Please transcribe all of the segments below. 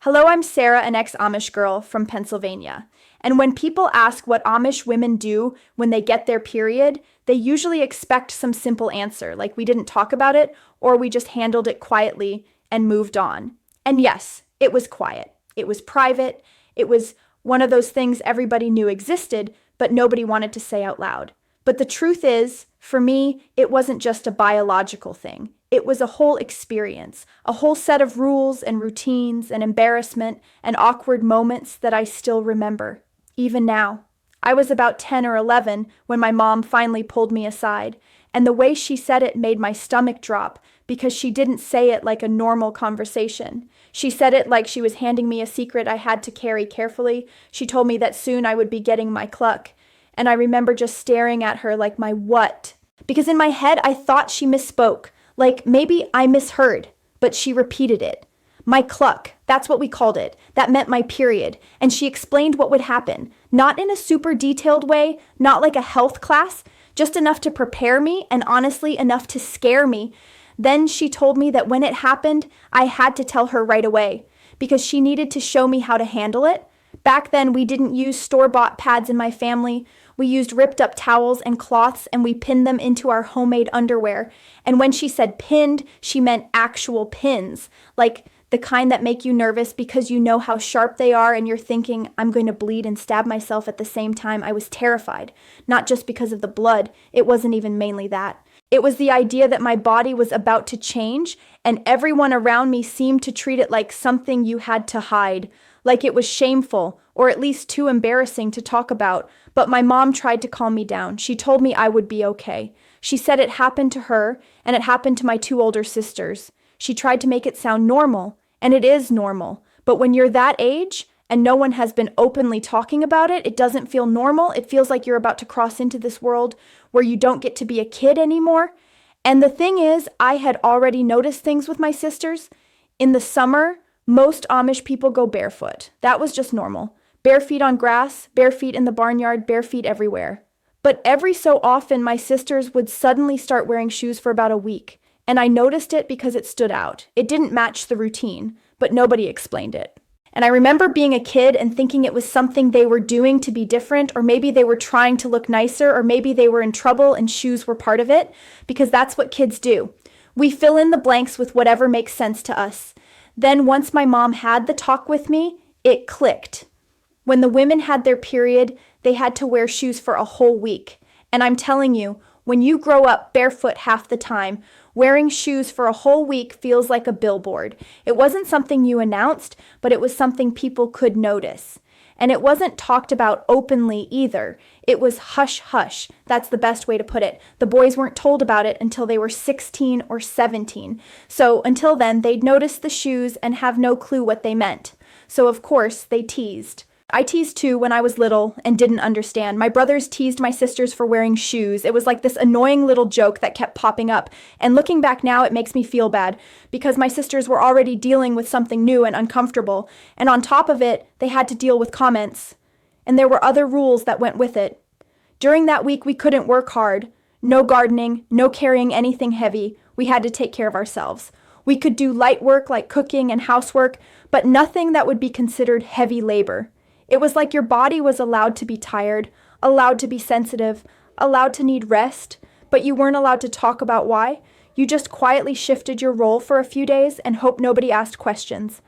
Hello, I'm Sarah, an ex-Amish girl from Pennsylvania. And when people ask what Amish women do when they get their period, they usually expect some simple answer, like we didn't talk about it or we just handled it quietly and moved on. And yes, it was quiet. It was private. It was one of those things everybody knew existed, but nobody wanted to say out loud. But the truth is, for me, it wasn't just a biological thing. It was a whole experience, a whole set of rules and routines and embarrassment and awkward moments that I still remember, even now. I was about 10 or 11 when my mom finally pulled me aside, and the way she said it made my stomach drop because she didn't say it like a normal conversation. She said it like she was handing me a secret I had to carry carefully. She told me that soon I would be getting my cluck, and I remember just staring at her like my what? Because in my head I thought she misspoke. Like, maybe I misheard, but she repeated it. My cluck, that's what we called it. That meant my period. And she explained what would happen. Not in a super detailed way, not like a health class, just enough to prepare me and honestly enough to scare me. Then she told me that when it happened, I had to tell her right away because she needed to show me how to handle it. Back then, we didn't use store-bought pads in my family. We used ripped-up towels and cloths, and we pinned them into our homemade underwear. And when she said pinned, she meant actual pins, like the kind that make you nervous because you know how sharp they are and you're thinking, I'm going to bleed and stab myself at the same time. I was terrified, not just because of the blood. It wasn't even mainly that. It was the idea that my body was about to change, and everyone around me seemed to treat it like something you had to hide, like it was shameful, or at least too embarrassing to talk about. But my mom tried to calm me down. She told me I would be okay. She said it happened to her, and it happened to my two older sisters. She tried to make it sound normal, and it is normal. But when you're that age, and no one has been openly talking about it, it doesn't feel normal. It feels like you're about to cross into this world where you don't get to be a kid anymore. And the thing is, I had already noticed things with my sisters. In the summer, most Amish people go barefoot. That was just normal. Bare feet on grass, bare feet in the barnyard, bare feet everywhere. But every so often, my sisters would suddenly start wearing shoes for about a week. And I noticed it because it stood out. It didn't match the routine, but nobody explained it. And I remember being a kid and thinking it was something they were doing to be different, or maybe they were trying to look nicer, or maybe they were in trouble and shoes were part of it, because that's what kids do. We fill in the blanks with whatever makes sense to us. Then once my mom had the talk with me, it clicked. When the women had their period, they had to wear shoes for a whole week. And I'm telling you, when you grow up barefoot half the time, wearing shoes for a whole week feels like a billboard. It wasn't something you announced, but it was something people could notice. And it wasn't talked about openly either. It was hush-hush. That's the best way to put it. The boys weren't told about it until they were 16 or 17. So until then, they'd notice the shoes and have no clue what they meant. So of course, they teased. I teased too when I was little and didn't understand. My brothers teased my sisters for wearing shoes. It was like this annoying little joke that kept popping up. And looking back now, it makes me feel bad because my sisters were already dealing with something new and uncomfortable. And on top of it, they had to deal with comments. And there were other rules that went with it. During that week, we couldn't work hard. No gardening, no carrying anything heavy. We had to take care of ourselves. We could do light work like cooking and housework, but nothing that would be considered heavy labor. It was like your body was allowed to be tired, allowed to be sensitive, allowed to need rest, but you weren't allowed to talk about why. You just quietly shifted your role for a few days and hoped nobody asked questions.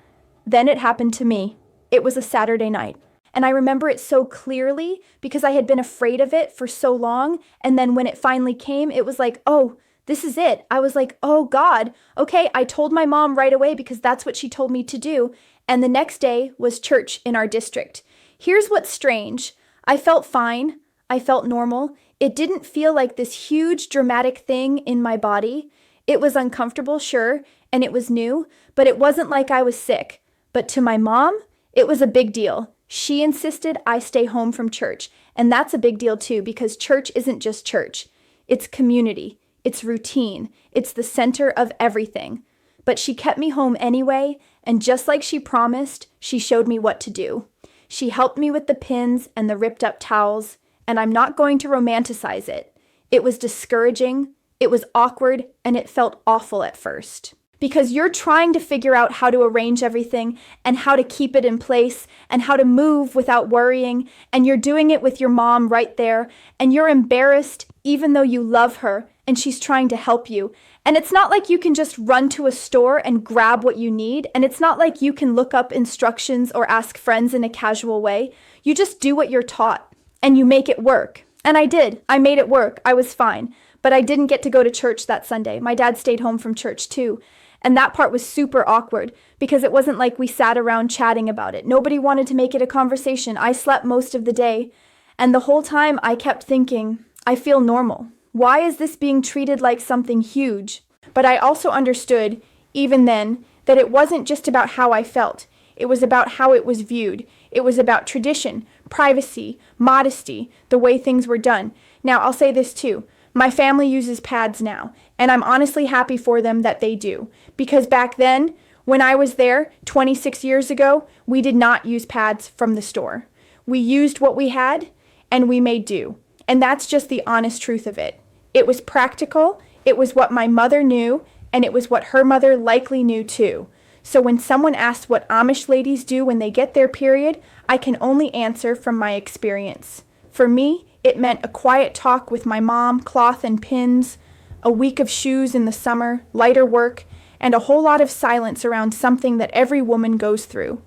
Then it happened to me. It was a Saturday night. And I remember it so clearly because I had been afraid of it for so long. And then when it finally came, it was like, oh, this is it. I was like, oh God, okay, I told my mom right away because that's what she told me to do. And the next day was church in our district. Here's what's strange. I felt fine. I felt normal. It didn't feel like this huge dramatic thing in my body. It was uncomfortable, sure, and it was new, but it wasn't like I was sick. But to my mom, it was a big deal. She insisted I stay home from church, and that's a big deal too because church isn't just church. It's community. It's routine. It's the center of everything. But she kept me home anyway, and just like she promised, she showed me what to do. She helped me with the pins and the ripped up towels, and I'm not going to romanticize it. It was discouraging, it was awkward, and it felt awful at first. because you're trying to figure out how to arrange everything and how to keep it in place and how to move without worrying, and you're doing it with your mom right there, and you're embarrassed even though you love her and she's trying to help you. And it's not like you can just run to a store and grab what you need, and it's not like you can look up instructions or ask friends in a casual way. You just do what you're taught, and you make it work. And I did. I made it work. I was fine. But I didn't get to go to church that Sunday. My dad stayed home from church too. And that part was super awkward because it wasn't like we sat around chatting about it. Nobody wanted to make it a conversation. I slept most of the day. And the whole time I kept thinking, I feel normal. Why is this being treated like something huge? But I also understood, even then, that it wasn't just about how I felt. It was about how it was viewed. It was about tradition, privacy, modesty, the way things were done. Now, I'll say this too. My family uses pads now, and I'm honestly happy for them that they do. Because back then, when I was there 26 years ago, we did not use pads from the store. We used what we had, and we made do. And that's just the honest truth of it. It was practical, it was what my mother knew, and it was what her mother likely knew too. So when someone asks what Amish ladies do when they get their period, I can only answer from my experience. For me, it meant a quiet talk with my mom, cloth and pins, a week of shoes in the summer, lighter work, and a whole lot of silence around something that every woman goes through.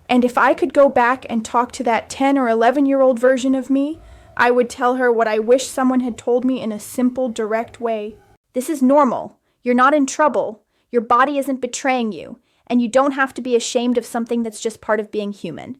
And if I could go back and talk to that 10 or 11-year-old version of me, I would tell her what I wish someone had told me in a simple, direct way. This is normal. You're not in trouble. Your body isn't betraying you. And you don't have to be ashamed of something that's just part of being human.